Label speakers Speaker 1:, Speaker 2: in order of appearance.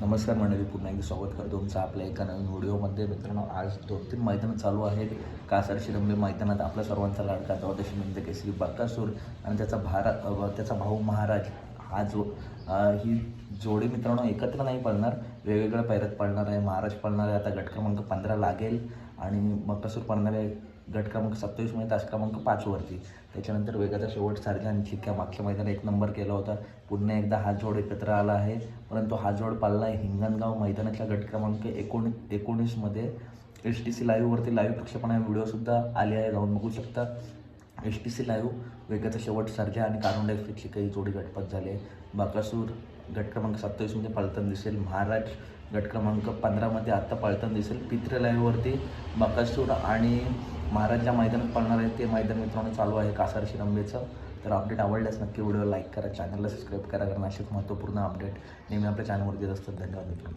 Speaker 1: नमस्कार मंडळी, पुन्हा एकदा स्वागत करतो तुमचं आपल्या एका नवीन व्हिडिओमध्ये. मित्रांनो, आज 2-3 मैदानं चालू आहेत. कासार शिरंबे मैदानात आपल्या सर्वांचा लाडका द्वादशी नंद केसरी बकासूर आणि त्याचा भाऊ महाराज हा ही जोडी मित्रांनो एकत्र नाही पळणार, वेगवेगळ्या पायऱ्यात पळणार आहे. महाराज पळणार आहे आता गट क्रमांक 15 लागेल आणि बकासूर पळणार आहे गट क्रमांक 27 मध्ये तास क्रमांक 5 वरती. त्याच्यानंतर वेगाचा शेवट सारखा आणि चिक्या मागच्या मैदानात 1 नंबर केला होता. पुन्हा एकदा हा जोड एकत्र आला आहे, परंतु हा जोड पाळला आहे हिंगणगाव मैदानाच्या गट क्रमांक 19 मध्ये. STC लाईव्हवरती लाईव्ह प्रक्षेपण व्हिडिओसुद्धा आले आहे, जाऊन बघू शकता. STC लाईव्ह वेगाचा शेवट सारख्या आणि कारुंडा एक्सप्रेसची काही जोडी गटपात झाले. बकासूर गट क्रमांक 27 मध्ये पळताना दिसेल, महाराज गट क्रमांक 15 मध्ये आत्ता पळताना दिसेल. पित्रे लाईव्हवरती बकासूर आणि महाराज ज्या मैदानात पळणार आहे ते मैदान मित्रांनो चालू आहे कासार शिरंबेचं. तर अपडेट आवडल्यास नक्की व्हिडिओ लाईक करा, चॅनलला सबस्क्राईब करा, कारण असेच महत्त्वपूर्ण अपडेट नेहमी आपल्या चॅनलवर देत असतात. धन्यवाद मित्रांनो.